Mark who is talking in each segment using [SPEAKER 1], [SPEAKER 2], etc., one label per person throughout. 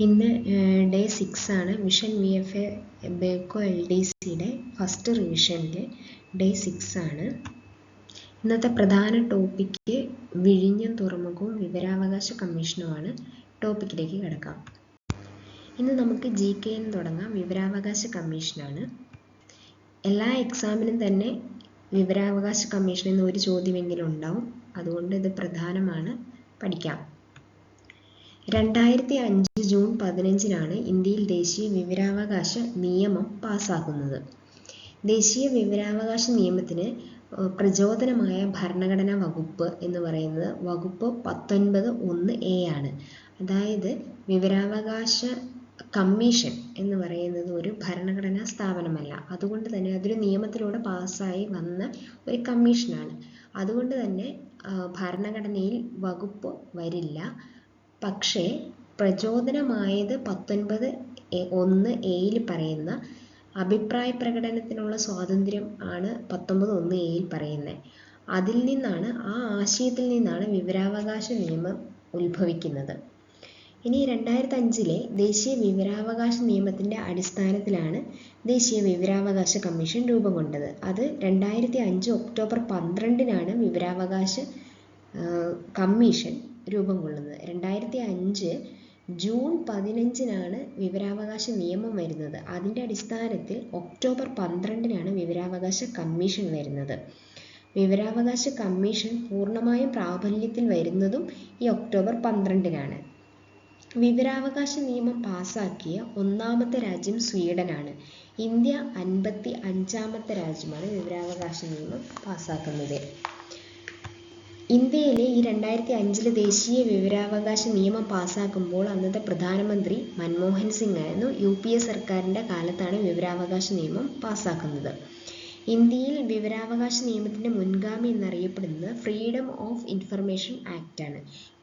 [SPEAKER 1] ഇന്ന് ഡേ 6 ആണ്. Vision V F A ബേക്കോ LDCയുടെ ഫസ്റ്റ് റിവിഷനിലെ ഡേ 6 ആണ്. ഇന്നത്തെ പ്രധാന ടോപ്പിക്ക് വിഴിഞ്ഞം തുറമുഖവും വിവരാവകാശ കമ്മീഷനുമാണ്. ടോപ്പിക്കിലേക്ക് കിടക്കാം. ഇന്ന് നമുക്ക് GK എന്ന് തുടങ്ങാം. വിവരാവകാശ കമ്മീഷനാണ്. എല്ലാ എക്സാമിനും തന്നെ വിവരാവകാശ കമ്മീഷനിൽ നിന്ന് ഒരു ചോദ്യമെങ്കിലും ഉണ്ടാവും. അതുകൊണ്ട് ഇത് പ്രധാനമാണ്, പഠിക്കാം. 2005 ജൂൺ 15-നാണ് ഇന്ത്യയിൽ ദേശീയ വിവരാവകാശ നിയമം പാസ്സാക്കുന്നത്. ദേശീയ വിവരാവകാശ നിയമത്തിന് പ്രചോദനമായ ഭരണഘടനാ വകുപ്പ് എന്ന് പറയുന്നത് വകുപ്പ് 19(1)(a) ആണ്. അതായത് വിവരാവകാശ കമ്മീഷൻ എന്ന് പറയുന്നത് ഒരു ഭരണഘടനാ സ്ഥാപനമല്ല. അതുകൊണ്ട് തന്നെ അതൊരു നിയമത്തിലൂടെ പാസ്സായി വന്ന ഒരു കമ്മീഷനാണ്. അതുകൊണ്ട് തന്നെ ഭരണഘടനയിൽ വകുപ്പ് വരില്ല. പക്ഷേ പ്രചോദനമായത് 19(1)(a) പറയുന്ന അഭിപ്രായ പ്രകടനത്തിനുള്ള സ്വാതന്ത്ര്യം ആണ് 19(1)(a) പറയുന്നത്. അതിൽ നിന്നാണ്, ആ ആശയത്തിൽ നിന്നാണ് വിവരാവകാശ നിയമം ഉത്ഭവിക്കുന്നത്. ഇനി 2005-ലെ ദേശീയ വിവരാവകാശ നിയമത്തിൻ്റെ അടിസ്ഥാനത്തിലാണ് ദേശീയ വിവരാവകാശ കമ്മീഷൻ രൂപം കൊണ്ടത്. അത് 2005 ഒക്ടോബർ 12-നാണ് വിവരാവകാശ കമ്മീഷൻ രൂപം കൊള്ളുന്നത്. 2005 ജൂൺ 15-നാണ് വിവരാവകാശ നിയമം വരുന്നത്. അതിൻ്റെ അടിസ്ഥാനത്തിൽ ഒക്ടോബർ 12-നാണ് വിവരാവകാശ കമ്മീഷൻ വരുന്നത്. വിവരാവകാശ കമ്മീഷൻ പൂർണ്ണമായും പ്രാബല്യത്തിൽ വരുന്നതും ഈ ഒക്ടോബർ 12-നാണ്. വിവരാവകാശ നിയമം പാസ്സാക്കിയ ഒന്നാമത്തെ രാജ്യം സ്വീഡനാണ്. ഇന്ത്യ 55-ാമത്തെ രാജ്യമാണ് വിവരാവകാശ നിയമം പാസ്സാക്കുന്നത്. ഇന്ത്യയിലെ ഈ 2005-ലെ ദേശീയ വിവരാവകാശ നിയമം പാസ്സാക്കുമ്പോൾ അന്നത്തെ പ്രധാനമന്ത്രി മൻമോഹൻ സിംഗ് ആയിരുന്നു. UPA സർക്കാരിൻ്റെ കാലത്താണ് വിവരാവകാശ നിയമം പാസ്സാക്കുന്നത്. ഇന്ത്യയിൽ വിവരാവകാശ നിയമത്തിൻ്റെ മുൻഗാമി എന്നറിയപ്പെടുന്നത് ഫ്രീഡം ഓഫ് ഇൻഫർമേഷൻ ആക്ട് ആണ്.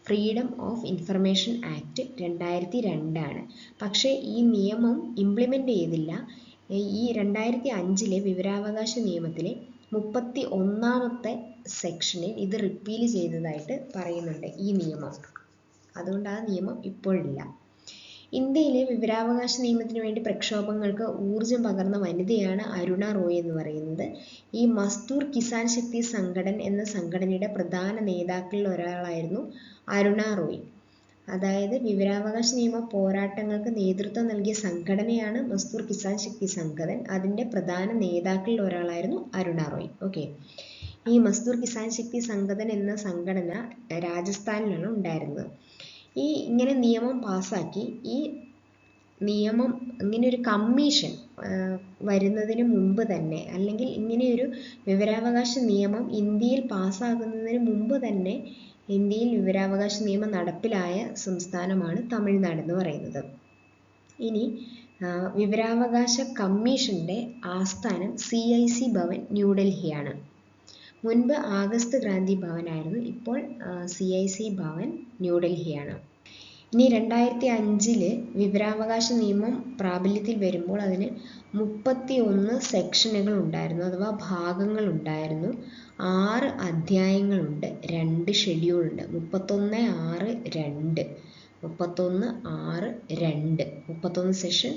[SPEAKER 1] ഫ്രീഡം ഓഫ് ഇൻഫർമേഷൻ ആക്ട് 2002 ആണ്. പക്ഷേ ഈ നിയമം ഇംപ്ലിമെൻ്റ് ചെയ്തില്ല. ഈ 2005-ലെ വിവരാവകാശ നിയമത്തിലെ 31-ാമത്തെ സെക്ഷനിൽ ഇത് റിപ്പീൽ ചെയ്തതായിട്ട് പറയുന്നുണ്ട് ഈ നിയമം. അതുകൊണ്ട് ആ നിയമം ഇപ്പോഴില്ല. ഇന്ത്യയിലെ വിവരാവകാശ നിയമത്തിന് വേണ്ടി പ്രക്ഷോഭങ്ങൾക്ക് ഊർജം പകർന്ന വനിതയാണ് അരുണ റോയ് എന്ന് പറയുന്നത്. ഈ മസ്ദൂർ കിസാൻ ശക്തി സംഘടൻ എന്ന സംഘടനയുടെ പ്രധാന നേതാക്കളിൽ ഒരാളായിരുന്നു അരുണ റോയ്. അതായത് വിവരാവകാശ നിയമ പോരാട്ടങ്ങൾക്ക് നേതൃത്വം നൽകിയ സംഘടനയാണ് മസ്ദൂർ കിസാൻ ശക്തി സംഘടൻ. അതിൻ്റെ പ്രധാന നേതാക്കളിൽ ഒരാളായിരുന്നു അരുണ റോയ്. ഓക്കെ, ഈ മസ്ദൂർ കിസാൻ ശക്തി സംഘടൻ എന്ന സംഘടന രാജസ്ഥാനിലാണ് ഉണ്ടായിരുന്നത്. ഇങ്ങനെ നിയമം പാസ്സാക്കി. ഈ നിയമം, ഇങ്ങനെയൊരു കമ്മീഷൻ വരുന്നതിന് മുമ്പ് തന്നെ, അല്ലെങ്കിൽ ഇങ്ങനെയൊരു വിവരാവകാശ നിയമം ഇന്ത്യയിൽ പാസ്സാകുന്നതിന് മുമ്പ് തന്നെ ഇന്ത്യയിൽ വിവരാവകാശ നിയമം നടപ്പിലായ സംസ്ഥാനമാണ് തമിഴ്നാട് എന്ന് പറയുന്നത്. ഇനി വിവരാവകാശ കമ്മീഷൻ്റെ ആസ്ഥാനം CIC ഭവൻ ന്യൂഡൽഹിയാണ്. മുൻപ് ആഗസ്റ്റ് ക്രാന്തി ഭവൻ ആയിരുന്നു. ഇപ്പോൾ CIC ഭവൻ ന്യൂഡൽഹിയാണ്. ഇനി 2005-ല് വിവരാവകാശ നിയമം പ്രാബല്യത്തിൽ വരുമ്പോൾ അതിന് 31 സെക്ഷനുകൾ ഉണ്ടായിരുന്നു, അഥവാ ഭാഗങ്ങൾ ഉണ്ടായിരുന്നു. 6 അധ്യായങ്ങളുണ്ട്, 2 ഷെഡ്യൂളുണ്ട്. 31(6)(2) 31 സെഷൻ,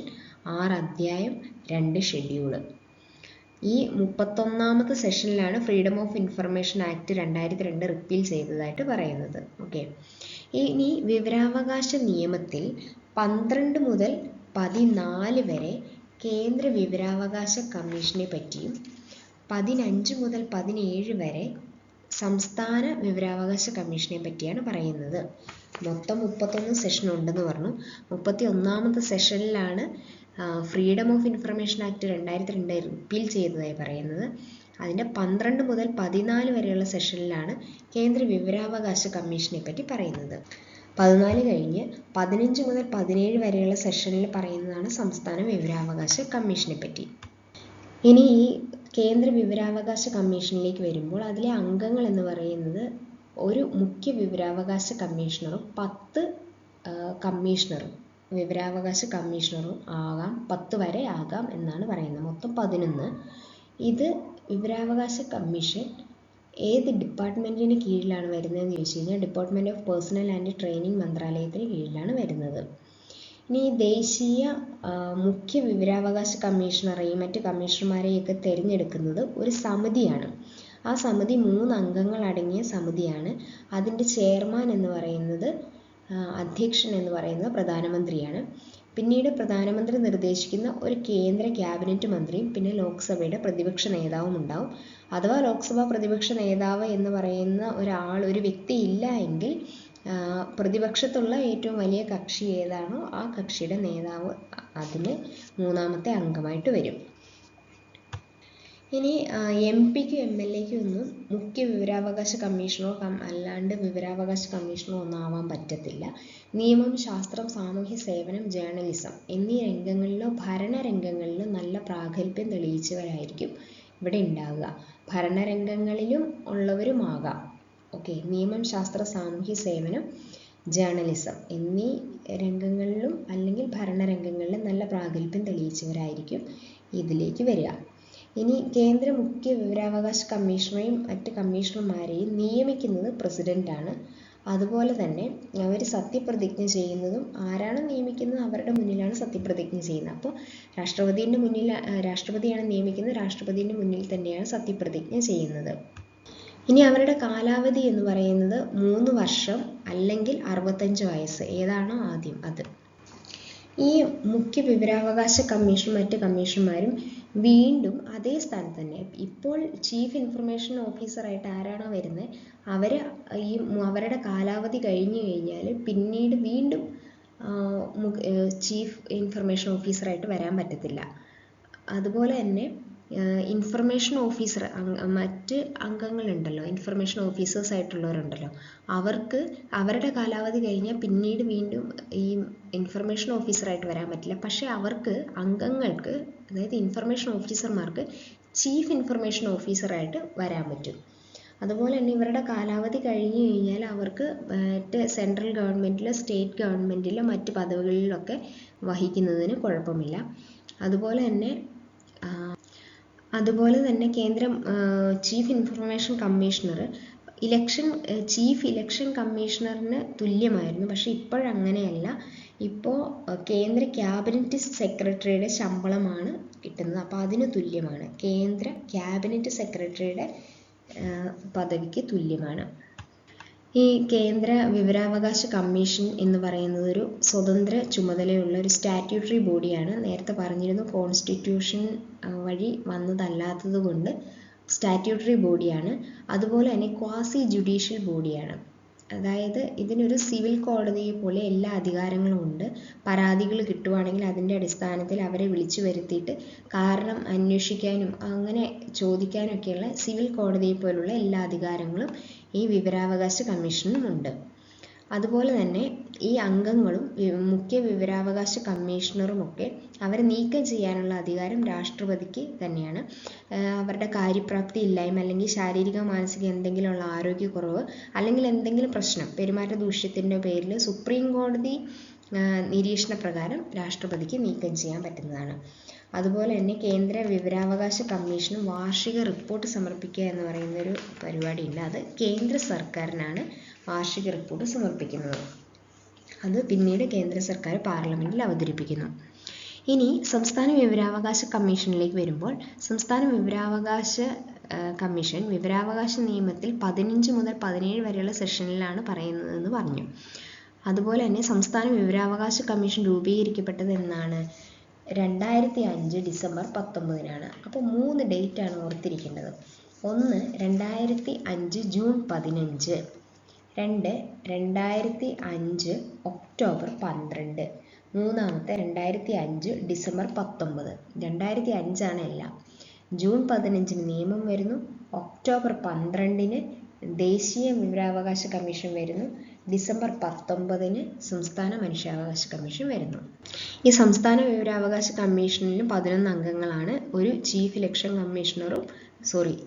[SPEAKER 1] 6 അധ്യായം, 2 ഷെഡ്യൂള്. ഈ 31-ാമത്തെ സെഷനിലാണ് freedom of information act 2002 repeal ചെയ്തതായിട്ട് പറയുന്നത്. ഓക്കെ, ഇനി വിവരാവകാശ നിയമത്തിൽ 12 മുതൽ 14 വരെ കേന്ദ്ര വിവരാവകാശ കമ്മീഷനെ പറ്റിയും 15 മുതൽ 17 വരെ സംസ്ഥാന വിവരാവകാശ കമ്മീഷനെ പറ്റിയാണ് പറയുന്നത്. മൊത്തം 31 സെഷൻ ഉണ്ടെന്ന് പറഞ്ഞു. 31-ാമത്തെ സെഷനിലാണ് freedom of information act 2002 repeal ചെയ്തതായി പറയുന്നത്. അതിൻ്റെ 12 മുതൽ 14 വരെയുള്ള സെഷനിലാണ് കേന്ദ്ര വിവരാവകാശ കമ്മീഷനെ പറ്റി പറയുന്നത്. 14 കഴിഞ്ഞ് 15 മുതൽ 17 വരെയുള്ള സെഷനിൽ പറയുന്നതാണ് സംസ്ഥാന വിവരാവകാശ കമ്മീഷനെ പറ്റി. ഇനി ഈ കേന്ദ്ര വിവരാവകാശ കമ്മീഷനിലേക്ക് വരുമ്പോൾ അതിലെ അംഗങ്ങൾ എന്ന് പറയുന്നത് ഒരു മുഖ്യ വിവരാവകാശ കമ്മീഷണറും 10 കമ്മീഷണറും, വിവരാവകാശ കമ്മീഷണറും ആകാം, 10 വരെ ആകാം എന്നാണ് പറയുന്നത്. മൊത്തം 11. ഇത് വിവരാവകാശ കമ്മീഷൻ ഏത് ഡിപ്പാർട്ട്മെൻറ്റിന് കീഴിലാണ് വരുന്നതെന്ന് ചോദിച്ചു കഴിഞ്ഞാൽ department of personal and training മന്ത്രാലയത്തിന് കീഴിലാണ് വരുന്നത്. ഇനി ദേശീയ മുഖ്യ വിവരാവകാശ കമ്മീഷണറെയും മറ്റ് കമ്മീഷണർമാരെയൊക്കെ തിരഞ്ഞെടുക്കുന്നത് ഒരു സമിതിയാണ്. ആ സമിതി 3 അംഗങ്ങൾ അടങ്ങിയ സമിതിയാണ്. അതിൻ്റെ ചെയർമാൻ എന്ന് പറയുന്നത് അധ്യക്ഷൻ എന്ന് പറയുന്നത് പ്രധാനമന്ത്രിയാണ്. പിന്നീട് പ്രധാനമന്ത്രി നിർദ്ദേശിക്കുന്ന ഒരു കേന്ദ്ര ക്യാബിനറ്റ് മന്ത്രിയും പിന്നെ ലോക്സഭയുടെ പ്രതിപക്ഷ നേതാവും ഉണ്ടാവും. അഥവാ ലോക്സഭാ പ്രതിപക്ഷ നേതാവ് എന്ന് പറയുന്ന ഒരു വ്യക്തി ഇല്ല എങ്കിൽ പ്രതിപക്ഷത്തുള്ള ഏറ്റവും വലിയ കക്ഷി ഏതാണോ ആ കക്ഷിയുടെ നേതാവ് അതിന് 3ാമത്തെ അംഗമായിട്ട് വരും. ഇനി MP-ക്കും MLA-ക്കും ഒന്നും മുഖ്യ വിവരാവകാശ കമ്മീഷണറോ അല്ലാണ്ട് വിവരാവകാശ കമ്മീഷണറോ ഒന്നും ആവാൻ പറ്റത്തില്ല. നിയമം, ശാസ്ത്രം, സാമൂഹ്യ സേവനം, ജേർണലിസം എന്നീ രംഗങ്ങളിലോ ഭരണരംഗങ്ങളിലോ നല്ല പ്രാഗൽഭ്യം തെളിയിച്ചവരായിരിക്കും ഇവിടെ ഉണ്ടാവുക. ഭരണരംഗങ്ങളിലും ഉള്ളവരുമാകാം. ഓക്കെ, നിയമം, ശാസ്ത്ര, സാമൂഹ്യ സേവനം, ജേർണലിസം എന്നീ രംഗങ്ങളിലും അല്ലെങ്കിൽ ഭരണരംഗങ്ങളിലും നല്ല പ്രാഗൽഭ്യം തെളിയിച്ചവരായിരിക്കും ഇതിലേക്ക് വരിക. ഇനി കേന്ദ്ര മുഖ്യ വിവരാവകാശ കമ്മീഷണറെയും മറ്റ് കമ്മീഷണർമാരെയും നിയമിക്കുന്നത് പ്രസിഡൻ്റാണ്. അതുപോലെ തന്നെ അവർ സത്യപ്രതിജ്ഞ ചെയ്യുന്നതും ആരാണ് നിയമിക്കുന്നത് അവരുടെ മുന്നിലാണ് സത്യപ്രതിജ്ഞ ചെയ്യുന്നത്. അപ്പോൾ രാഷ്ട്രപതിയാണ് നിയമിക്കുന്നത്, രാഷ്ട്രപതിയുടെ മുന്നിൽ തന്നെയാണ് സത്യപ്രതിജ്ഞ ചെയ്യുന്നത്. ഇനി അവരുടെ കാലാവധി എന്ന് പറയുന്നത് 3 വർഷം അല്ലെങ്കിൽ 65 വയസ്സ്, ഏതാണോ ആദ്യം അത്. ഈ മുഖ്യ വിവരാവകാശ കമ്മീഷനും മറ്റ് കമ്മീഷന്മാരും വീണ്ടും അതേ സ്ഥാനത്ത് തന്നെ, ഇപ്പോൾ ചീഫ് ഇൻഫർമേഷൻ ഓഫീസറായിട്ട് ആരാണോ വരുന്നത് അവരുടെ കാലാവധി കഴിഞ്ഞു കഴിഞ്ഞാൽ പിന്നീട് വീണ്ടും ചീഫ് ഇൻഫർമേഷൻ ഓഫീസറായിട്ട് വരാൻ പറ്റത്തില്ല. അതുപോലെ തന്നെ ഇൻഫർമേഷൻ ഓഫീസർ മറ്റ് അംഗങ്ങളുണ്ടല്ലോ, ഇൻഫർമേഷൻ ഓഫീസേഴ്സ് ആയിട്ടുള്ളവരുണ്ടല്ലോ, അവർക്ക് അവരുടെ കാലാവധി കഴിഞ്ഞാൽ പിന്നീട് വീണ്ടും ഈ ഇൻഫർമേഷൻ ഓഫീസറായിട്ട് വരാൻ പറ്റില്ല. പക്ഷേ അവർക്ക് അംഗങ്ങൾക്ക്, അതായത് ഇൻഫർമേഷൻ ഓഫീസർമാർക്ക് ചീഫ് ഇൻഫർമേഷൻ ഓഫീസറായിട്ട് വരാൻ പറ്റും. അതുപോലെ തന്നെ ഇവരുടെ കാലാവധി കഴിഞ്ഞു കഴിഞ്ഞാൽ അവർക്ക് സെൻട്രൽ ഗവൺമെൻറ്റിലോ സ്റ്റേറ്റ് ഗവൺമെൻറ്റിലോ മറ്റ് പദവികളിലൊക്കെ വഹിക്കുന്നതിന് കുഴപ്പമില്ല. അതുപോലെ തന്നെ chief information commissioner chief election കമ്മീഷണറിന് തുല്യമായിരുന്നു. പക്ഷേ ഇപ്പോഴങ്ങനെയല്ല. ഇപ്പോൾ കേന്ദ്ര ക്യാബിനറ്റ് സെക്രട്ടറിയുടെ ശമ്പളമാണ് കിട്ടുന്നത്. അപ്പോൾ അതിന് തുല്യമാണ്, കേന്ദ്ര ക്യാബിനറ്റ് സെക്രട്ടറിയുടെ പദവിക്ക് തുല്യമാണ്. ഈ കേന്ദ്ര വിവരാവകാശ കമ്മീഷൻ എന്ന് പറയുന്നത് ഒരു സ്വതന്ത്ര ചുമതലയുള്ള ഒരു സ്റ്റാറ്റ്യൂട്ടറി ബോഡിയാണ്. നേരത്തെ പറഞ്ഞിരുന്നു, കോൺസ്റ്റിറ്റ്യൂഷൻ വഴി വന്നതല്ലാത്തത് കൊണ്ട് സ്റ്റാറ്റ്യൂട്ടറി ബോഡിയാണ്. അതുപോലെ തന്നെ ക്വാസി ജുഡീഷ്യൽ ബോഡിയാണ്. അതായത് ഇതിനൊരു സിവിൽ കോടതിയെ പോലെ എല്ലാ അധികാരങ്ങളും ഉണ്ട്. പരാതികൾ കിട്ടുവാണെങ്കിൽ അതിൻ്റെ അടിസ്ഥാനത്തിൽ അവരെ വിളിച്ചു വരുത്തിയിട്ട് കാരണം അന്വേഷിക്കാനും അങ്ങനെ ചോദിക്കാനൊക്കെയുള്ള സിവിൽ കോടതിയെ പോലുള്ള എല്ലാ അധികാരങ്ങളും ഈ വിവരാവകാശ കമ്മീഷനും ഉണ്ട്. അതുപോലെ തന്നെ ഈ അംഗങ്ങളും മുഖ്യ വിവരാവകാശ കമ്മീഷണറുമൊക്കെ അവരെ നീക്കം ചെയ്യാനുള്ള അധികാരം രാഷ്ട്രപതിക്ക് തന്നെയാണ്. അവരുടെ കാര്യപ്രാപ്തി ഇല്ലായ്മ അല്ലെങ്കിൽ ശാരീരിക മാനസിക എന്തെങ്കിലുമുള്ള ആരോഗ്യക്കുറവ് അല്ലെങ്കിൽ എന്തെങ്കിലും പ്രശ്നം പെരുമാറ്റ ദൂഷ്യത്തിൻ്റെ പേരിൽ സുപ്രീം കോടതി നിരീക്ഷണ പ്രകാരം രാഷ്ട്രപതിക്ക് നീക്കം ചെയ്യാൻ പറ്റുന്നതാണ്. അതുപോലെ തന്നെ കേന്ദ്ര വിവരാവകാശ കമ്മീഷന് വാർഷിക റിപ്പോർട്ട് സമർപ്പിക്കുക എന്ന് പറയുന്ന ഒരു പരിപാടിയുണ്ട്. അത് കേന്ദ്ര സർക്കാരിനാണ് വാർഷിക റിപ്പോർട്ട് സമർപ്പിക്കുന്നത്. അത് പിന്നീട് കേന്ദ്ര സർക്കാർ പാർലമെൻറ്റിൽ അവതരിപ്പിക്കുന്നു. ഇനി സംസ്ഥാന വിവരാവകാശ കമ്മീഷനിലേക്ക് വരുമ്പോൾ, സംസ്ഥാന വിവരാവകാശ കമ്മീഷൻ വിവരാവകാശ നിയമത്തിൽ 15 മുതൽ 17 വരെയുള്ള സെഷനിലാണ് പറയുന്നതെന്ന് പറഞ്ഞു. അതുപോലെ തന്നെ സംസ്ഥാന വിവരാവകാശ കമ്മീഷൻ രൂപീകരിക്കപ്പെട്ടത് എന്നാണ് 2005 ഡിസംബർ 19-നാണ്. അപ്പോൾ 3 ഡേറ്റാണ് ഓർത്തിരിക്കേണ്ടത്. 1 2005 ജൂൺ 15, 2 2005 ഒക്ടോബർ 12, 3 2005 ഡിസംബർ 19. 2005 എല്ലാം. ജൂൺ 15 നിയമം വരുന്നു, ഒക്ടോബർ 12 ദേശീയ വിവരാവകാശ കമ്മീഷൻ വരുന്നു, ഡിസംബർ 19 സംസ്ഥാന മനുഷ്യാവകാശ കമ്മീഷൻ വരുന്നു. ഈ സംസ്ഥാന വിവരാവകാശ കമ്മീഷനിലും 11 അംഗങ്ങളാണ്. ഒരു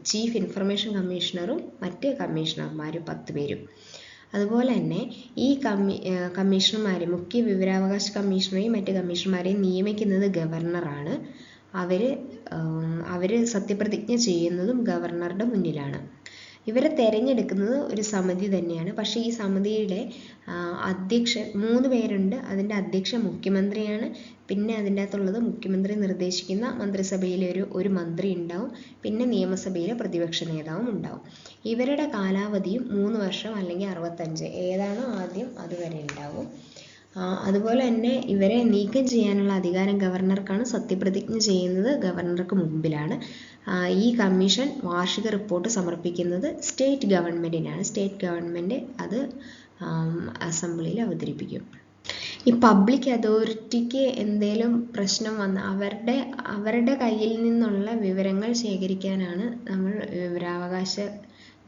[SPEAKER 1] ചീഫ് ഇൻഫർമേഷൻ കമ്മീഷണറും മറ്റ് കമ്മീഷണർമാരും 10 പേരും. അതുപോലെ തന്നെ ഈ കമ്മീഷണർമാരെ, മുഖ്യ വിവരാവകാശ കമ്മീഷണറെയും മറ്റ് കമ്മീഷണർമാരെയും നിയമിക്കുന്നത് ഗവർണറാണ്. അവർ സത്യപ്രതിജ്ഞ ചെയ്യുന്നതും ഗവർണറുടെ മുന്നിലാണ്. ഇവരെ തിരഞ്ഞെടുക്കുന്നത് ഒരു സമിതി തന്നെയാണ്. പക്ഷേ ഈ സമിതിയുടെ അധ്യക്ഷൻ 3 പേരുണ്ട്. അതിൻ്റെ അധ്യക്ഷൻ മുഖ്യമന്ത്രിയാണ്. പിന്നെ അതിൻ്റെ അകത്തുള്ളത് മുഖ്യമന്ത്രി നിർദ്ദേശിക്കുന്ന മന്ത്രിസഭയിലെ ഒരു മന്ത്രി ഉണ്ടാവും. പിന്നെ നിയമസഭയിലെ പ്രതിപക്ഷ നേതാവും ഉണ്ടാവും. ഇവരുടെ കാലാവധിയും 3 വർഷം അല്ലെങ്കിൽ 65 ഏതാണോ ആദ്യം അതുവരെ ഉണ്ടാവും. അതുപോലെ തന്നെ ഇവരെ നീക്കം ചെയ്യാനുള്ള അധികാരം ഗവർണർക്കാണ്. സത്യപ്രതിജ്ഞ ചെയ്യുന്നത് ഗവർണർക്ക് മുമ്പിലാണ്. ഈ കമ്മീഷൻ വാർഷിക റിപ്പോർട്ട് സമർപ്പിക്കുന്നത് സ്റ്റേറ്റ് ഗവൺമെൻറ്റിനാണ്. സ്റ്റേറ്റ് ഗവൺമെൻറ് അത് അസംബ്ലിയിൽ അവതരിപ്പിക്കും. ഈ പബ്ലിക് അതോറിറ്റിക്ക് എന്തെങ്കിലും പ്രശ്നം വന്ന് അവരുടെ കയ്യിൽ നിന്നുള്ള വിവരങ്ങൾ ശേഖരിക്കാനാണ് നമ്മൾ വിവരാവകാശ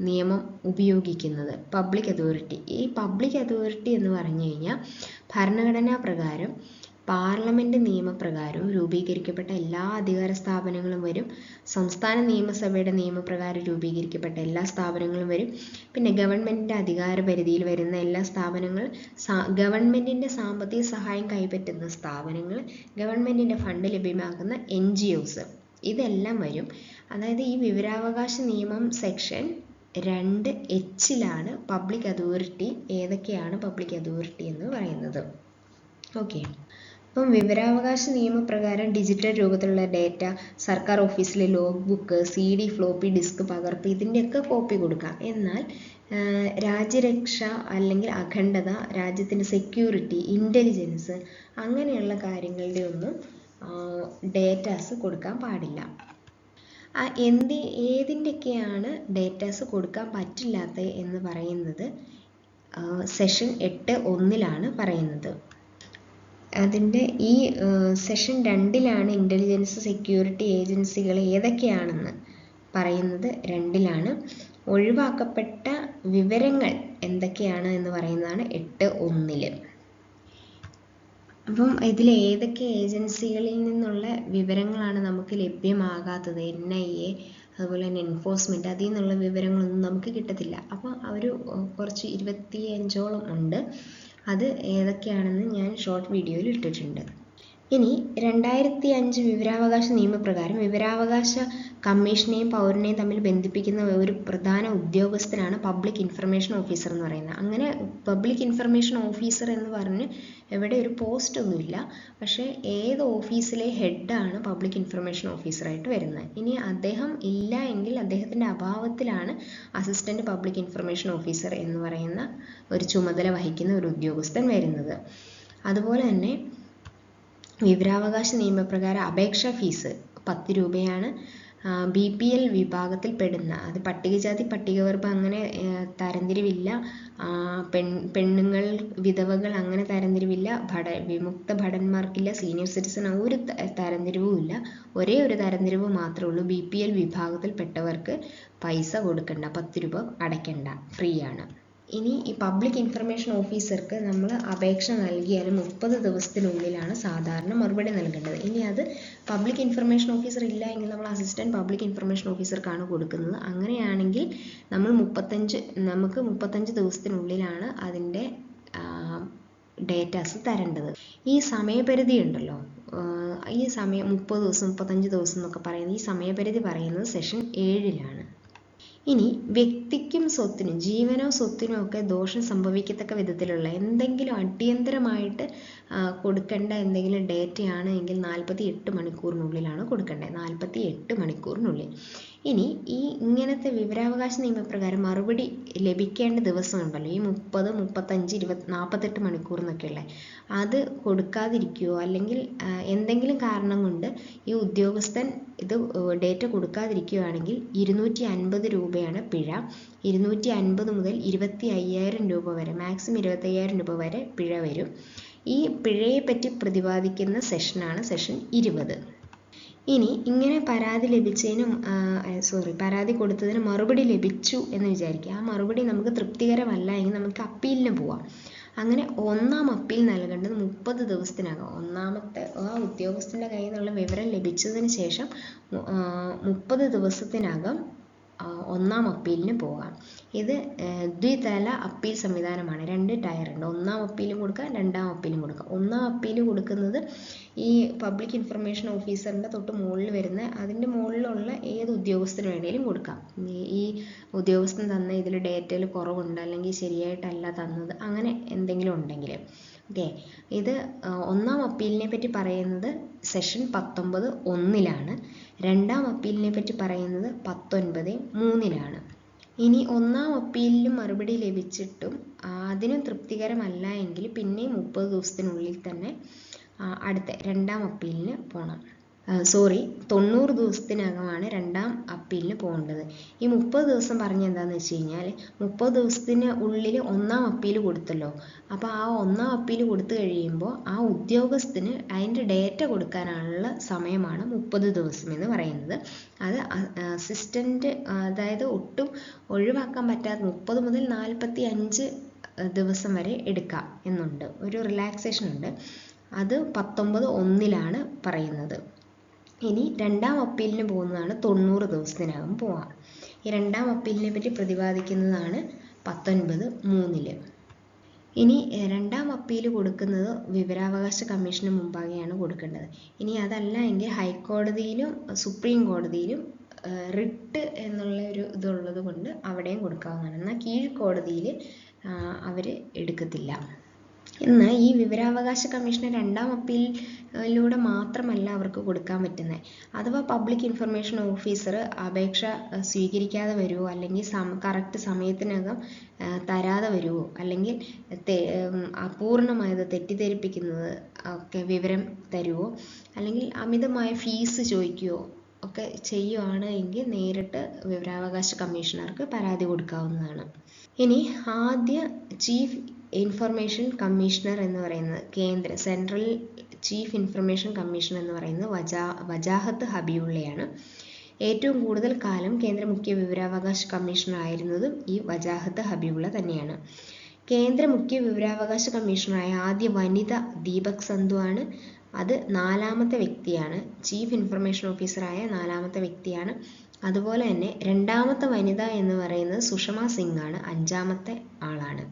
[SPEAKER 1] നിയമം ഉപയോഗിക്കുന്നത്. പബ്ലിക് അതോറിറ്റി, ഈ പബ്ലിക് അതോറിറ്റി എന്ന് പറഞ്ഞു കഴിഞ്ഞാൽ ഭരണഘടനാ പ്രകാരം പാർലമെൻറ്റ് നിയമപ്രകാരവും രൂപീകരിക്കപ്പെട്ട എല്ലാ അധികാര സ്ഥാപനങ്ങളും വരും. സംസ്ഥാന നിയമസഭയുടെ നിയമപ്രകാരം രൂപീകരിക്കപ്പെട്ട എല്ലാ സ്ഥാപനങ്ങളും വരും. പിന്നെ ഗവൺമെൻറ്റിൻ്റെ അധികാര പരിധിയിൽ വരുന്ന എല്ലാ സ്ഥാപനങ്ങൾ, ഗവൺമെൻറ്റിൻ്റെ സാമ്പത്തിക സഹായം കൈപ്പറ്റുന്ന സ്ഥാപനങ്ങൾ, ഗവൺമെൻറ്റിൻ്റെ ഫണ്ട് ലഭ്യമാക്കുന്ന NGOs, ഇതെല്ലാം വരും. അതായത് ഈ വിവരാവകാശ നിയമം സെക്ഷൻ 2H പബ്ലിക് അതോറിറ്റി, ഏതൊക്കെയാണ് പബ്ലിക് അതോറിറ്റി എന്ന് പറയുന്നത്. ഓക്കെ, അപ്പം വിവരാവകാശ നിയമപ്രകാരം ഡിജിറ്റൽ രൂപത്തിലുള്ള ഡേറ്റ, സർക്കാർ ഓഫീസിലെ log book, CD, floppy disk പകർപ്പ്, ഇതിൻ്റെയൊക്കെ കോപ്പി കൊടുക്കാം. എന്നാൽ രാജ്യരക്ഷ അല്ലെങ്കിൽ അഖണ്ഡത, രാജ്യത്തിൻ്റെ സെക്യൂരിറ്റി, ഇൻ്റലിജൻസ് അങ്ങനെയുള്ള കാര്യങ്ങളുടെ ഒന്നും ഡേറ്റാസ് കൊടുക്കാൻ പാടില്ല. ഏതിൻ്റെയൊക്കെയാണ് ഡേറ്റാസ് കൊടുക്കാൻ പറ്റില്ലാത്തത് എന്ന് പറയുന്നത് സെഷൻ 8(1) പറയുന്നത്. അതിൻ്റെ ഈ സെഷൻ 2 ഇൻ്റലിജൻസ് സെക്യൂരിറ്റി ഏജൻസികൾ ഏതൊക്കെയാണെന്ന് പറയുന്നത് 2 ഒഴിവാക്കപ്പെട്ട വിവരങ്ങൾ എന്തൊക്കെയാണ് എന്ന് പറയുന്നതാണ് 8(1). അപ്പം ഇതിൽ ഏതൊക്കെ ഏജൻസികളിൽ നിന്നുള്ള വിവരങ്ങളാണ് നമുക്ക് ലഭ്യമാകാത്തത്? NIA, അതുപോലെ തന്നെ എൻഫോഴ്സ്മെൻറ്റ്, അതിൽ നിന്നുള്ള വിവരങ്ങളൊന്നും നമുക്ക് കിട്ടത്തില്ല. അപ്പോൾ അവർ കുറച്ച് 25ഓളം ഉണ്ട്. അത് ഏതൊക്കെയാണെന്ന് ഞാൻ ഷോർട്ട് വീഡിയോയിൽ ഇട്ടിട്ടുണ്ട്. ഇനി 2005 വിവരാവകാശ നിയമപ്രകാരം വിവരാവകാശ കമ്മീഷനെയും പൗരനെയും തമ്മിൽ ബന്ധിപ്പിക്കുന്ന ഒരു പ്രധാന ഉദ്യോഗസ്ഥനാണ് പബ്ലിക് ഇൻഫർമേഷൻ ഓഫീസർ എന്ന് പറയുന്നത്. അങ്ങനെ പബ്ലിക് ഇൻഫർമേഷൻ ഓഫീസർ എന്ന് പറഞ്ഞ് എവിടെ ഒരു പോസ്റ്റ് ഒന്നുമില്ല. പക്ഷേ ഏത് ഓഫീസിലെ ഹെഡാണ് പബ്ലിക് ഇൻഫർമേഷൻ ഓഫീസറായിട്ട് വരുന്നത്. ഇനി അദ്ദേഹം ഇല്ല എങ്കിൽ അദ്ദേഹത്തിൻ്റെ അഭാവത്തിലാണ് അസിസ്റ്റൻറ്റ് പബ്ലിക് ഇൻഫർമേഷൻ ഓഫീസർ എന്ന് പറയുന്ന ഒരു ചുമതല വഹിക്കുന്ന ഒരു ഉദ്യോഗസ്ഥൻ വരുന്നത്. അതുപോലെ തന്നെ വിവരാവകാശ നിയമപ്രകാരം അപേക്ഷാ ഫീസ് 10 രൂപയാണ്. BPL വിഭാഗത്തിൽ പെടുന്ന, അത് പട്ടികജാതി പട്ടികവർഗം അങ്ങനെ തരംതിരിവില്ല. പെണ്ണുങ്ങൾ, വിധവകൾ അങ്ങനെ തരംതിരിവില്ല. വിമുക്ത ഭടന്മാർക്കില്ല. സീനിയർ സിറ്റിസൺ ഒരു തരംതിരിവും ഇല്ല. ഒരേ ഒരു തരംതിരിവ് മാത്രമേ ഉള്ളൂ. BPL വിഭാഗത്തിൽ പെട്ടവർക്ക് പൈസ കൊടുക്കണ്ട, 10 രൂപ അടയ്ക്കണ്ട, ഫ്രീ ആണ്. ഇനി ഈ പബ്ലിക് ഇൻഫർമേഷൻ ഓഫീസർക്ക് നമ്മൾ അപേക്ഷ നൽകിയാൽ 30 ദിവസത്തിനുള്ളിലാണ് സാധാരണ മറുപടി നൽകേണ്ടത്. ഇനി അത് പബ്ലിക് ഇൻഫർമേഷൻ ഓഫീസർ ഇല്ല എങ്കിൽ നമ്മൾ അസിസ്റ്റൻറ്റ് പബ്ലിക് ഇൻഫർമേഷൻ ഓഫീസർക്കാണ് കൊടുക്കുന്നത്. അങ്ങനെയാണെങ്കിൽ നമുക്ക് 35 ദിവസത്തിനുള്ളിലാണ് അതിൻ്റെ ഡേറ്റാസ് തരേണ്ടത്. ഈ സമയപരിധി ഉണ്ടല്ലോ, ഈ 30 ദിവസം 35 ദിവസം എന്നൊക്കെ പറയുന്നത്, ഈ സമയപരിധി പറയുന്നത് സെഷൻ 7 ഇനി വ്യക്തിക്കും സ്വത്തിനും, ജീവനോ സ്വത്തിനോ ഒക്കെ ദോഷം സംഭവിക്കത്തക്ക വിധത്തിലുള്ള എന്തെങ്കിലും അടിയന്തരമായിട്ട് കൊടുക്കേണ്ട എന്തെങ്കിലും ഡേറ്റയാണ് എങ്കിൽ 48 മണിക്കൂറിനുള്ളിലാണ് കൊടുക്കേണ്ടത്. 48 മണിക്കൂറിനുള്ളിൽ. ഇനി ഈ ഇങ്ങനത്തെ വിവരാവകാശ നിയമപ്രകാരം മറുപടി ലഭിക്കേണ്ട ദിവസം ഉണ്ടല്ലോ, ഈ 30, 35, 20, 48 മണിക്കൂർ എന്നൊക്കെയുള്ള, അത് കൊടുക്കാതിരിക്കുകയോ അല്ലെങ്കിൽ എന്തെങ്കിലും കാരണം കൊണ്ട് ഈ ഉദ്യോഗസ്ഥൻ ഇത് ഡേറ്റ കൊടുക്കാതിരിക്കുകയാണെങ്കിൽ 250 രൂപയാണ് പിഴ. 250 മുതൽ 25,000 രൂപ വരെ, മാക്സിമം 25,000 രൂപ വരെ പിഴ വരും. ഈ പിഴയെ പറ്റി പ്രതിപാദിക്കുന്ന സെഷനാണ് സെഷൻ 20. ഇനി ഇങ്ങനെ പരാതി കൊടുത്തതിന് മറുപടി ലഭിച്ചു എന്ന് വിചാരിക്കുക. ആ മറുപടി നമുക്ക് തൃപ്തികരമല്ല എങ്കിൽ നമുക്ക് അപ്പീലിന് പോവാം. അങ്ങനെ 1ാം അപ്പീൽ നൽകേണ്ടത് 30 ദിവസത്തിനകം. ഒന്നാമത്തെ ആ ഉദ്യോഗസ്ഥൻ്റെ കയ്യിൽ നിന്നുള്ള വിവരം ലഭിച്ചതിന് ശേഷം 30 ദിവസത്തിനകം ഒന്നാം അപ്പീലിന് പോകാം. ഇത് ദ്വിതല അപ്പീൽ സംവിധാനമാണ്. 2 ടയർ ഉണ്ട്. ഒന്നാം അപ്പീലും കൊടുക്കാം, രണ്ടാം അപ്പീലും കൊടുക്കാം. ഒന്നാം അപ്പീൽ കൊടുക്കുന്നത് ഈ പബ്ലിക് ഇൻഫർമേഷൻ ഓഫീസറിൻ്റെ തൊട്ട് മുകളിൽ വരുന്ന അതിൻ്റെ മുകളിലുള്ള ഏത് ഉദ്യോഗസ്ഥന് വേണേലും കൊടുക്കാം. ഈ ഉദ്യോഗസ്ഥൻ തന്ന ഇതിൽ ഡേറ്റയിൽ കുറവുണ്ട്, അല്ലെങ്കിൽ ശരിയായിട്ടല്ല തന്നത്, അങ്ങനെ എന്തെങ്കിലും ഉണ്ടെങ്കിൽ. ഓക്കെ, ഇത് ഒന്നാം അപ്പീലിനെ പറ്റി പറയുന്നത് സെഷൻ 19(1)ലാണ്. രണ്ടാം അപ്പീലിനെ പറ്റി പറയുന്നത് 19(3)ലാണ്. ഇനി ഒന്നാം അപ്പീലിന് മറുപടി ലഭിച്ചിട്ടും അതിനും തൃപ്തികരമല്ല എങ്കിൽ പിന്നെ 30 ദിവസത്തിനുള്ളിൽ തന്നെ അടുത്ത രണ്ടാം അപ്പീലിന് പോകണം. 90 ദിവസത്തിനകമാണ് രണ്ടാം അപ്പീലിന് പോകേണ്ടത്. ഈ 30 ദിവസം പറഞ്ഞ എന്താണെന്ന് വെച്ച് കഴിഞ്ഞാൽ 30 ദിവസത്തിന് ഉള്ളിൽ ഒന്നാം അപ്പീൽ കൊടുത്തല്ലോ. അപ്പോൾ ആ ഒന്നാം അപ്പീൽ കൊടുത്തു കഴിയുമ്പോൾ ആ ഉദ്യോഗസ്ഥന് അതിൻ്റെ ഡേറ്റ കൊടുക്കാനുള്ള സമയമാണ് 30 ദിവസം എന്ന് പറയുന്നത്. അത് അസിസ്റ്റൻ്റ്, അതായത് ഒട്ടും ഒഴിവാക്കാൻ പറ്റാത്ത 30 മുതൽ 45 ദിവസം വരെ എടുക്കാം എന്നുണ്ട്, ഒരു റിലാക്സേഷൻ ഉണ്ട്. അത് 19(1)ലാണ് പറയുന്നത്. ഇനി രണ്ടാം അപ്പീലിന് പോകുന്നതാണ് 90 ദിവസത്തിനകം പോവാം. ഈ രണ്ടാം അപ്പീലിനെ പറ്റി പ്രതിപാദിക്കുന്നതാണ് 19(3)ല്. ഇനി രണ്ടാം അപ്പീൽ കൊടുക്കുന്നത് വിവരാവകാശ കമ്മീഷന് മുമ്പാകെയാണ് കൊടുക്കേണ്ടത്. ഇനി അതല്ല എങ്കിൽ ഹൈക്കോടതിയിലും സുപ്രീം കോടതിയിലും റിട്ട് എന്നുള്ള ഒരു ഇതുള്ളത് കൊണ്ട് അവിടെയും കൊടുക്കാവുന്നതാണ്. എന്നാൽ കീഴ്ക്കോടതിയിൽ അവർ എടുക്കത്തില്ല. എന്നാൽ ഈ വിവരാവകാശ കമ്മീഷന് രണ്ടാം അപ്പീലിലൂടെ മാത്രമല്ല അവർക്ക് കൊടുക്കാൻ പറ്റുന്നത്. അഥവാ പബ്ലിക് ഇൻഫർമേഷൻ ഓഫീസർ അപേക്ഷ സ്വീകരിക്കാതെ വരുമോ, അല്ലെങ്കിൽ കറക്റ്റ് സമയത്തിനകം തരാതെ വരുമോ, അല്ലെങ്കിൽ അപൂർണമായത് തെറ്റിദ്ധരിപ്പിക്കുന്നത് ഒക്കെ വിവരം തരുമോ, അല്ലെങ്കിൽ അമിതമായ ഫീസ് ചോദിക്കുകയോ ഒക്കെ ചെയ്യുകയാണ് എങ്കിൽ നേരിട്ട് വിവരാവകാശ കമ്മീഷണർക്ക് പരാതി കൊടുക്കാവുന്നതാണ്. ഇനി ആദ്യ ചീഫ് ഇൻഫർമേഷൻ കമ്മീഷണർ എന്ന് പറയുന്നത് സെൻട്രൽ ചീഫ് ഇൻഫർമേഷൻ കമ്മീഷണർ എന്ന് പറയുന്നത് വജാഹത്ത് ഹബീബുള്ളയാണ്. ഏറ്റവും കൂടുതൽ കാലം കേന്ദ്ര മുഖ്യ വിവരാവകാശ കമ്മീഷണർ ആയിരുന്നതും ഈ വജാഹത്ത് ഹബീബുള്ള തന്നെയാണ്. കേന്ദ്ര മുഖ്യ വിവരാവകാശ കമ്മീഷണറായ ആദ്യ വനിത ദീപക് സന്ധു ആണ്. അത് 4ാമത്തെ വ്യക്തിയാണ്. ചീഫ് ഇൻഫർമേഷൻ ഓഫീസറായ 4ാമത്തെ വ്യക്തിയാണ്. അതുപോലെ തന്നെ 2ാമത്തെ വനിത എന്ന് പറയുന്നത് സുഷമ സിംഗ് ആണ്. 5ാമത്തെ ആളാണ്.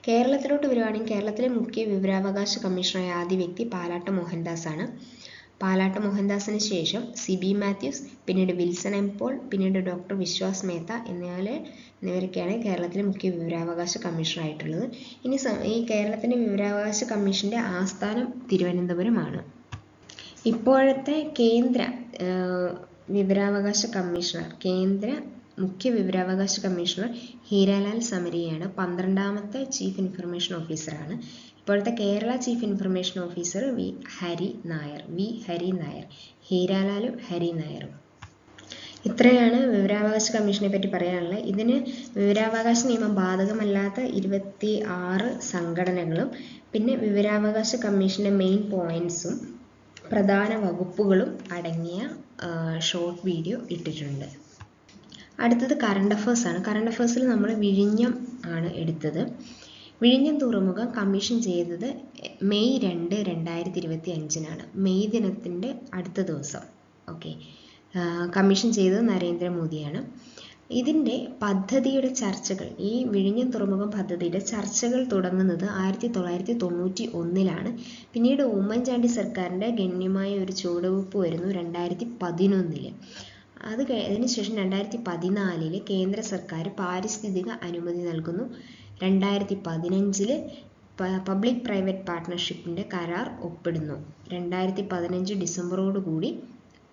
[SPEAKER 1] കേരളത്തിലോട്ട് വരുവാണെങ്കിൽ കേരളത്തിലെ മുഖ്യ വിവരാവകാശ കമ്മീഷണറായ ആദ്യ വ്യക്തി പാലാട്ട് മോഹൻദാസ് ആണ്. പാലാട്ട് മോഹൻദാസിന് ശേഷം സിബി മാത്യൂസ്, പിന്നീട് വിൽസൺ എം പോൾ, പിന്നീട് ഡോക്ടർ വിശ്വാസ് മേത്ത എന്നിവരൊക്കെയാണ് കേരളത്തിലെ മുഖ്യ വിവരാവകാശ കമ്മീഷണർ ആയിട്ടുള്ളത്. ഇനി ഈ കേരളത്തിൻ്റെ വിവരാവകാശ കമ്മീഷൻ്റെ ആസ്ഥാനം തിരുവനന്തപുരമാണ്. ഇപ്പോഴത്തെ കേന്ദ്ര വിവരാവകാശ കമ്മീഷണർ, കേന്ദ്ര മുഖ്യ വിവരാവകാശ കമ്മീഷണർ ഹീരാലാൽ സമരിയാണ്. 12ാമത്തെ ചീഫ് ഇൻഫർമേഷൻ ഓഫീസറാണ്. ഇപ്പോഴത്തെ Kerala chief information officer V Hari Nair. ഹീരാലാലും ഹരി നായരും. ഇത്രയാണ് വിവരാവകാശ കമ്മീഷനെ പറ്റി പറയാനുള്ളത്. ഇതിന് വിവരാവകാശ നിയമം ബാധകമല്ലാത്ത 26 സംഘടനകളും പിന്നെ വിവരാവകാശ കമ്മീഷൻ്റെ മെയിൻ പോയിന്റ്സും പ്രധാന വകുപ്പുകളും അടങ്ങിയ ഷോർട്ട് വീഡിയോ ഇട്ടിട്ടുണ്ട്. അടുത്തത് കറണ്ട് അഫേഴ്സ് ആണ്. കറണ്ട് അഫേഴ്സിൽ നമ്മൾ വിഴിഞ്ഞം ആണ് എടുത്തത്. വിഴിഞ്ഞം തുറമുഖം കമ്മീഷൻ ചെയ്തത് മെയ് 2, 2025 മെയ് ദിനത്തിൻ്റെ അടുത്ത ദിവസം. ഓക്കെ, കമ്മീഷൻ ചെയ്തത് നരേന്ദ്രമോദിയാണ്. ഇതിൻ്റെ പദ്ധതിയുടെ ചർച്ചകൾ, ഈ വിഴിഞ്ഞം തുറമുഖം പദ്ധതിയുടെ ചർച്ചകൾ തുടങ്ങുന്നത് 1991 പിന്നീട് ഉമ്മൻചാണ്ടി സർക്കാരിൻ്റെ ഗണ്യമായ ഒരു ചുവടുവെപ്പ് വരുന്നു 2011. അതിനുശേഷം 2014 കേന്ദ്ര സർക്കാർ പാരിസ്ഥിതിക അനുമതി നൽകുന്നു. 2015 പബ്ലിക് പ്രൈവറ്റ് പാർട്ട്ണർഷിപ്പിൻ്റെ കരാർ ഒപ്പിടുന്നു. 2015 ഡിസംബറോടുകൂടി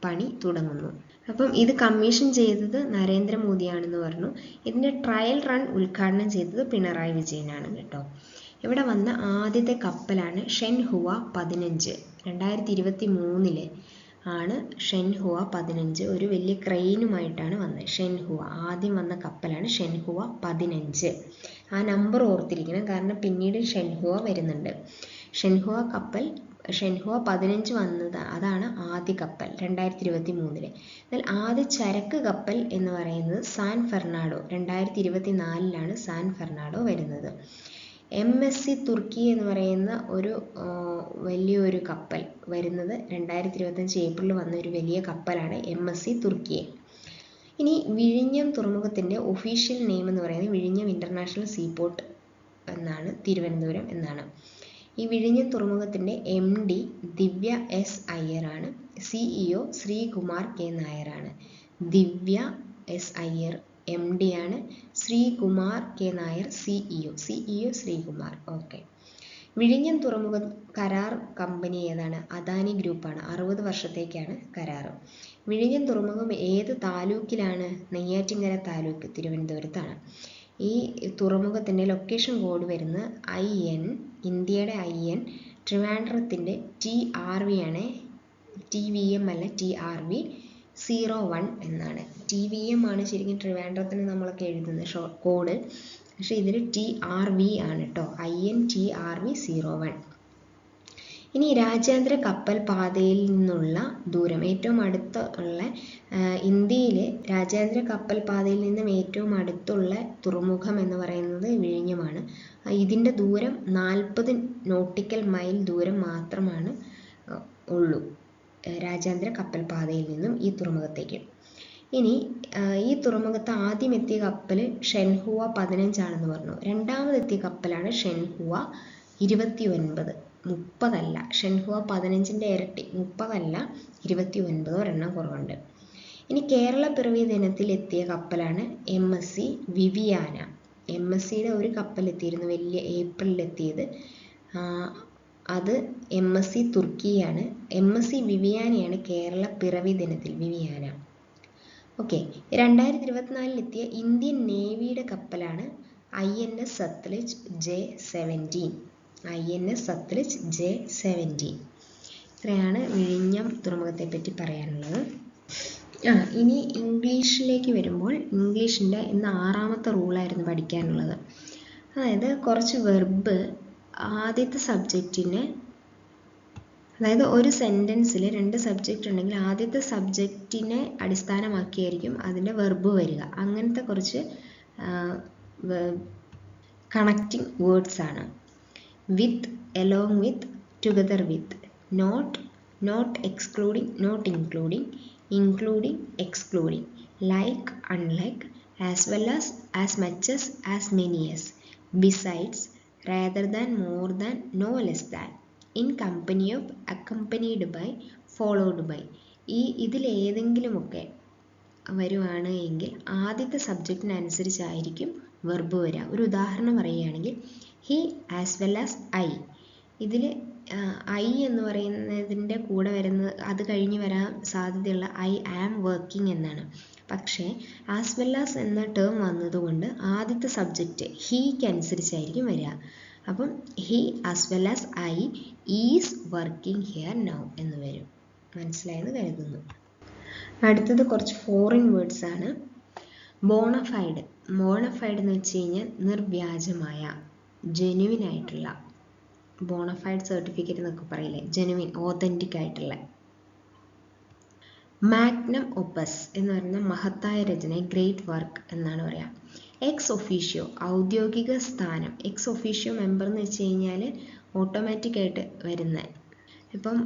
[SPEAKER 1] പണി തുടങ്ങുന്നു. അപ്പം ഇത് കമ്മീഷൻ ചെയ്തത് നരേന്ദ്രമോദിയാണെന്ന് പറഞ്ഞു. ഇതിൻ്റെ ട്രയൽ റൺ ഉദ്ഘാടനം ചെയ്തത് പിണറായി വിജയനാണ് കേട്ടോ. ഇവിടെ വന്ന ആദ്യത്തെ കപ്പലാണ് ഷെൻഹുവ 15. 2023 ആണ് ഷെൻഹുവ 15. ഒരു വലിയ ക്രെയിനുമായിട്ടാണ് വന്നത്. ഷെൻഹുവ ആദ്യം വന്ന കപ്പലാണ് ഷെൻഹുവ 15. ആ നമ്പർ ഓർത്തിരിക്കണം, കാരണം പിന്നീട് ഷെൻഹുവ വരുന്നുണ്ട്. ഷെൻഹുവ 15 വന്നത്, അതാണ് ആദ്യ കപ്പൽ 2023. എന്നാൽ ആദ്യ ചരക്ക് കപ്പൽ എന്ന് പറയുന്നത് സാൻ ഫെർണാണ്ടോ 2024 സാൻ ഫെർണാണ്ടോ വരുന്നത്. MSC തുർക്കി എന്ന് പറയുന്ന ഒരു വലിയൊരു കപ്പൽ വരുന്നത് 2025 ഏപ്രിലിൽ വന്ന ഒരു വലിയ കപ്പലാണ് MSC തുർക്കിയെ. ഇനി വിഴിഞ്ഞം തുറമുഖത്തിൻ്റെ ഒഫീഷ്യൽ നെയിം എന്ന് പറയുന്നത് വിഴിഞ്ഞം ഇൻ്റർനാഷണൽ സീപോർട്ട് എന്നാണ്, തിരുവനന്തപുരം എന്നാണ്. ഈ വിഴിഞ്ഞം തുറമുഖത്തിൻ്റെ MD ദിവ്യ എസ് അയ്യറാണ്. CEO ശ്രീകുമാർ കെ നായരാണ്. ദിവ്യ എസ് അയ്യർ MD ആണ്. Sreekumar K Nair CEO Sreekumar. Okay. വിഴിഞ്ഞം തുറമുഖ കരാർ കമ്പനി ഏതാണ്? അദാനി ഗ്രൂപ്പാണ്. 60 വർഷത്തേക്കാണ് കരാർ. വിഴിഞ്ഞം തുറമുഖം ഏത് താലൂക്കിലാണ്? നെയ്യാറ്റിൻകര താലൂക്ക്, തിരുവനന്തപുരത്താണ്. ഈ തുറമുഖത്തിൻ്റെ ലൊക്കേഷൻ കോഡ് വരുന്നത് IN, ഇന്ത്യയുടെ IN, ട്രിവാൻഡ്രത്തിൻ്റെ TRV ആണ്. TVM അല്ല, TRV 01 എന്നാണ്. TVM ആണ് ശരിക്കും ട്രിവാൻഡ്രത്തിന് നമ്മളൊക്കെ എഴുതുന്ന കോഡ്, പക്ഷേ ഇതിൽ TRV ആണ് കേട്ടോ. IN TRV 01. ഇനി രാജ്യാന്തര കപ്പൽ പാതയിൽ നിന്നുള്ള ദൂരം, ഏറ്റവും അടുത്തുള്ള ഇന്ത്യയിലെ രാജ്യാന്തര കപ്പൽ പാതയിൽ നിന്നും ഏറ്റവും അടുത്തുള്ള തുറമുഖം എന്ന് പറയുന്നത് വിഴിഞ്ഞമാണ്. ഇതിൻ്റെ ദൂരം 40 നോട്ടിക്കൽ മൈൽ ദൂരം മാത്രമാണ് ഉള്ളൂ രാജ്യാന്തര കപ്പൽ പാതയിൽ നിന്നും ഈ തുറമുഖത്തേക്ക്. ഇനി ഈ തുറമുഖത്ത് ആദ്യം എത്തിയ കപ്പൽ ഷെൻഹുവ 15 ആണെന്ന് പറഞ്ഞു. രണ്ടാമതെത്തിയ കപ്പലാണ് ഷെൻഹുവ 29, 30 അല്ല. ഷെൻഹുവ 15ൻ്റെ ഇരട്ടി, 30 അല്ല, 29, ഒരെണ്ണം കുറവുണ്ട്. ഇനി കേരള പിറവി ദിനത്തിൽ എത്തിയ കപ്പലാണ് MSC വിവിയാന. MSCയുടെ ഒരു കപ്പൽ എത്തിയിരുന്നു, വലിയ, ഏപ്രിലിൽ എത്തിയത്. അത് MSC തുർക്കിയാണ്. MSC വിവിയാനയാണ് കേരള പിറവി ദിനത്തിൽ, വിവിയാന. ഓക്കെ. 2024 എത്തിയ ഇന്ത്യൻ നേവിയുടെ കപ്പലാണ് INS Sutlej J17. INS Sutlej J17. ഇത്രയാണ് വിഴിഞ്ഞം തുറമുഖത്തെ പറ്റി പറയാനുള്ളത്. ഇനി ഇംഗ്ലീഷിലേക്ക് വരുമ്പോൾ, ഇംഗ്ലീഷിൻ്റെ ഇന്ന് 6ാമത്തെ റൂളായിരുന്നു പഠിക്കാനുള്ളത്. അതായത് കുറച്ച് വെർബ് ആദ്യത്തെ സബ്ജക്റ്റിനെ, അതായത് ഒരു സെൻറ്റൻസിൽ 2 സബ്ജക്റ്റ് ഉണ്ടെങ്കിൽ ആദ്യത്തെ സബ്ജക്റ്റിനെ അടിസ്ഥാനമാക്കിയായിരിക്കും അതിൻ്റെ വെർബ് വരിക. അങ്ങനത്തെ കുറച്ച് കണക്റ്റിംഗ് വേർഡ്സ് ആണ്. With, along with, together with, not excluding, not including, including, excluding, like, unlike, as well as much as many as, besides, rather than, more than, no less than, in company of, accompanied by, followed by. ഇതിലേതെങ്കിലുമൊക്കെ വരുവാണ് എങ്കിൽ ആദ്യത്തെ സബ്ജക്റ്റിനനുസരിച്ചായിരിക്കും verb വരിക. ഒരു ഉദാഹരണം പറയുകയാണെങ്കിൽ he as well as I. ഇതിൽ I എന്ന് പറയുന്നതിൻ്റെ കൂടെ വരുന്നത്, അത് കഴിഞ്ഞ് വരാൻ സാധ്യതയുള്ള ഐ ആം വർക്കിംഗ് എന്നാണ്. പക്ഷേ ആസ് വെൽ ആസ് എന്ന ടേം വന്നതുകൊണ്ട് ആദ്യത്തെ സബ്ജക്റ്റ് ഹീക്ക് അനുസരിച്ചായിരിക്കും വരിക. അപ്പം he as well as I is working here now എന്ന് വരും. മനസ്സിലായെന്ന് കരുതുന്നു. അടുത്തത് കുറച്ച് ഫോറിൻ വേർഡ്സ് ആണ്. ബോണഫൈഡ്. ബോണഫൈഡ് എന്ന് വെച്ച് കഴിഞ്ഞാൽ നിർവ്യാജമായ, ജെനുവിൻ ആയിട്ടുള്ള, ബോണഫൈഡ് സർട്ടിഫിക്കറ്റ് എന്നൊക്കെ പറയില്ലേ, ജെനുവിൻ, ഓതൻറ്റിക് ആയിട്ടുള്ള. മാഗ്നം ഒപ്പസ് എന്ന് പറയുന്ന മഹത്തായ രചന, ഗ്രേറ്റ് വർക്ക് എന്നാണ് പറയുക. എക്സ് ഒഫീഷ്യോ, ഔദ്യോഗിക സ്ഥാനം. എക്സ് ഒഫീഷ്യോ മെമ്പർ എന്ന് വെച്ച് കഴിഞ്ഞാൽ ഓട്ടോമാറ്റിക്കായിട്ട് വരുന്ന. ഇപ്പം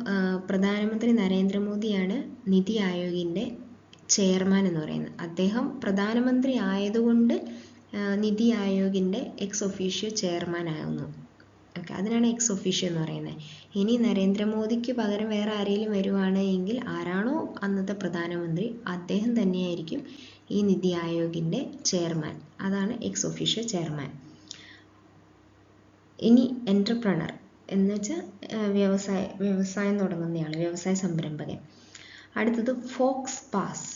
[SPEAKER 1] പ്രധാനമന്ത്രി നരേന്ദ്രമോദിയാണ് നിതി ആയോഗിൻ്റെ ചെയർമാൻ എന്ന് പറയുന്നത്. അദ്ദേഹം പ്രധാനമന്ത്രി ആയതുകൊണ്ട് നിതി ആയോഗിൻ്റെ എക്സ് ഒഫീഷ്യോ ചെയർമാൻ ആകുന്നു. ഓക്കെ, അതിനാണ് എക്സ് ഒഫീഷ്യോ എന്ന് പറയുന്നത്. ഇനി നരേന്ദ്രമോദിക്ക് പകരം വേറെ ആരെങ്കിലും വരുവാണ് എങ്കിൽ ആരാണോ അന്നത്തെ പ്രധാനമന്ത്രി അദ്ദേഹം തന്നെയായിരിക്കും ഈ നിതി ആയോഗിൻ്റെ ചെയർമാൻ. അതാണ് എക്സ് ഒഫീഷ്യോ ചെയർമാൻ. ഇനി എൻ്റർപ്രണർ എന്ന് വെച്ചാൽ വ്യവസായം തുടങ്ങുന്നയാൾ, വ്യവസായ സംരംഭകൻ. അടുത്തത് faux pas.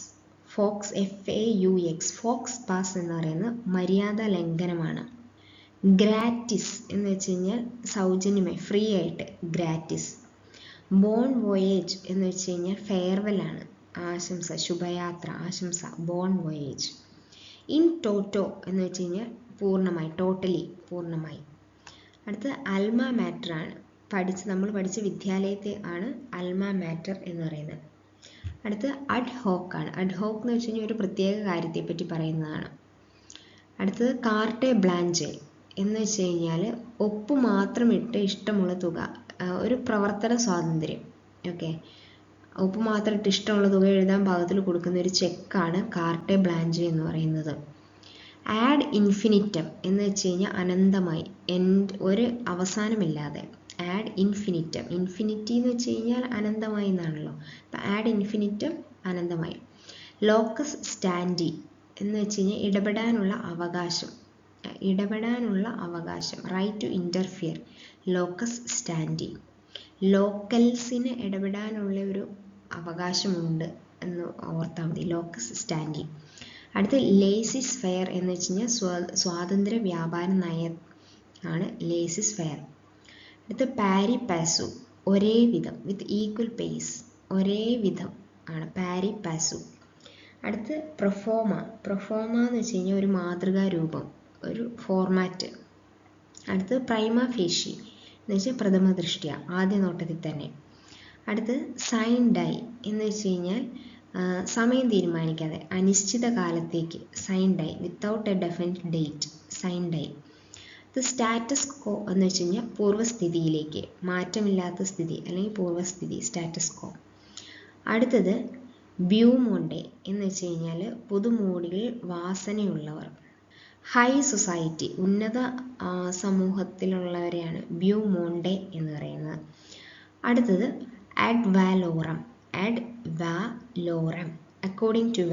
[SPEAKER 1] Faux, FAUX, faux pas എന്ന് പറയുന്നത് മര്യാദ ലംഘനമാണ്. ഗ്രാറ്റിസ് എന്ന് വെച്ച് കഴിഞ്ഞാൽ സൗജന്യമായി, ഫ്രീ ആയിട്ട്, ഗ്രാറ്റിസ്. ബോൺ വോയേജ് എന്ന് വെച്ച് കഴിഞ്ഞാൽ ഫെയർവെൽ ആണ്, ആശംസ, ശുഭയാത്ര, ആശംസ, ബോൺ വോയേജ്. ഇൻ ടോട്ടോ എന്ന് വെച്ച് കഴിഞ്ഞാൽ പൂർണ്ണമായി, ടോട്ടലി, പൂർണ്ണമായി. അടുത്തത് അൽമ മാറ്റർ ആണ്. നമ്മൾ പഠിച്ച വിദ്യാലയത്തെ ആണ് അൽമ മാറ്റർ എന്ന് പറയുന്നത്. അടുത്തത് അഡ് ഹോക്ക് ആണ്. അഡ് ഹോക്ക് എന്ന് വെച്ച് കഴിഞ്ഞാൽ ഒരു പ്രത്യേക കാര്യത്തെപ്പറ്റി പറയുന്നതാണ്. അടുത്തത് കാർട്ടെ ബ്ലാഞ്ചെ എന്ന് വെച്ച് കഴിഞ്ഞാൽ ഒപ്പ് മാത്രം ഇട്ട് ഇഷ്ടമുള്ള തുക, ഒരു പ്രവർത്തന സ്വാതന്ത്ര്യം. ഓക്കെ, ഉപ്പ് മാത്രം ഇട്ട് ഇഷ്ടമുള്ള തുക എഴുതാൻ പാകത്തിൽ കൊടുക്കുന്ന ഒരു ചെക്കാണ് കാർട്ടെ ബ്ലാഞ്ചെ എന്ന് പറയുന്നത്. ആഡ് ഇൻഫിനിറ്റം എന്ന് വെച്ച് കഴിഞ്ഞാൽ അനന്തമായി, ഒരു അവസാനമില്ലാതെ. ആഡ് ഇൻഫിനിറ്റം, ഇൻഫിനിറ്റി എന്ന് വെച്ച് കഴിഞ്ഞാൽ അനന്തമായി എന്നാണല്ലോ. അപ്പം ആഡ് ഇൻഫിനിറ്റം അനന്തമായി. ലോക്കസ് സ്റ്റാൻഡി എന്ന് വെച്ച് കഴിഞ്ഞാൽ ഇടപെടാനുള്ള അവകാശം, right to interfere, locus standi. ലോക്കൽസിന് ഇടപെടാനുള്ള ഒരു അവകാശമുണ്ട് എന്ന് ഓർത്താൽ മതി, ലോക്കസ് സ്റ്റാൻഡി. അടുത്ത് ലേസിസ് ഫെയർ എന്ന് വെച്ച് കഴിഞ്ഞാൽ സ്വാതന്ത്ര്യ വ്യാപാര നയം ആണ് ലേസിസ് ഫെയർ. അടുത്ത് പാരി പാസു, ഒരേ വിധം, വിത്ത് ഈക്വൽ പേസ്, ഒരേ വിധം ആണ് പാരി പാസു. അടുത്ത് പ്രൊഫോമ എന്ന് വെച്ച് കഴിഞ്ഞാൽ ഒരു മാതൃകാ രൂപം, ഒരു ഫോർമാറ്റ്. അടുത്ത് പ്രൈമ ഫേഷി എന്ന് വെച്ചാൽ പ്രഥമ ദൃഷ്ട്യ, ആദ്യ നോട്ടത്തിൽ തന്നെ. അടുത്ത് സൈൻ ഡൈ എന്ന് വെച്ച് കഴിഞ്ഞാൽ സമയം തീരുമാനിക്കാതെ, അനിശ്ചിത കാലത്തേക്ക്, sine die, without a definite date, sine die. ഇത് സ്റ്റാറ്റസ് കോ എന്ന് വെച്ച് കഴിഞ്ഞാൽ പൂർവ്വസ്ഥിതിയിലേക്ക്, മാറ്റമില്ലാത്ത സ്ഥിതി അല്ലെങ്കിൽ പൂർവ്വസ്ഥിതി, സ്റ്റാറ്റസ് കോ. അടുത്തത് ബ്യൂമോണ്ടെ എന്ന് വെച്ച് കഴിഞ്ഞാൽ പുതുമോടികൾ, വാസനയുള്ളവർ. ഹൈ സൊസൈറ്റി, ഉന്നത സമൂഹത്തിലുള്ളവരെയാണ് ബ്യൂമോണ്ടെ എന്ന് പറയുന്നത്. അടുത്തത് അഡ് വാലോറം, അക്കോർഡിംഗ് ടു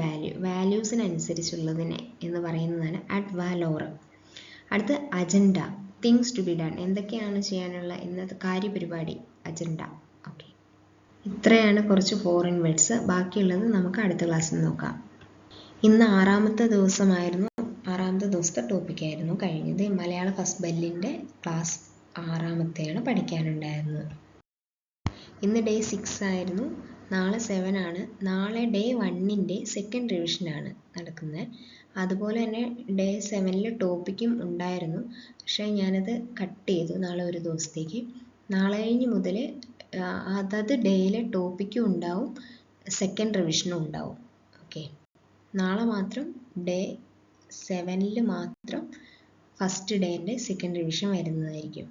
[SPEAKER 1] വാല്യൂസിനനുസരിച്ചുള്ളതിനെ എന്ന് പറയുന്നതാണ് അഡ് വാലോറം. അടുത്ത് agenda, things to be done, എന്തൊക്കെയാണ് ചെയ്യാനുള്ള ഇന്നത്തെ കാര്യപരിപാടി, അജണ്ട. ഓക്കെ, ഇത്രയാണ് കുറച്ച് ഫോറിൻ വേർഡ്സ്. ബാക്കിയുള്ളത് നമുക്ക് അടുത്ത ക്ലാസ്സിൽ നോക്കാം. ഇന്ന് ആറാമത്തെ ദിവസത്തെ ടോപ്പിക്കായിരുന്നു കഴിഞ്ഞത്. മലയാള ഫസ്റ്റ് ബെല്ലിൻ്റെ ക്ലാസ് 6 പഠിക്കാനുണ്ടായിരുന്നത്. ഇന്ന് ഡേ 6 ആയിരുന്നു, നാളെ 7 ആണ്. നാളെ ഡേ 1ൻ്റെ സെക്കൻഡ് റിവിഷനാണ് നടക്കുന്നത്. അതുപോലെ തന്നെ ഡേ 7 ടോപ്പിക്കും ഉണ്ടായിരുന്നു, പക്ഷേ ഞാനത് കട്ട് ചെയ്തു നാളെ ഒരു ദിവസത്തേക്ക്. നാളെ കഴിഞ്ഞ് മുതൽ അതത് ഡേയിലെ ടോപ്പിക്കും ഉണ്ടാവും, സെക്കൻഡ് റിവിഷനും ഉണ്ടാവും. ഓക്കെ, നാളെ മാത്രം ഡേ 7 മാത്രം ഫസ്റ്റ് ഡേൻ്റെ സെക്കൻഡ് റിവിഷൻ വരുന്നതായിരിക്കും.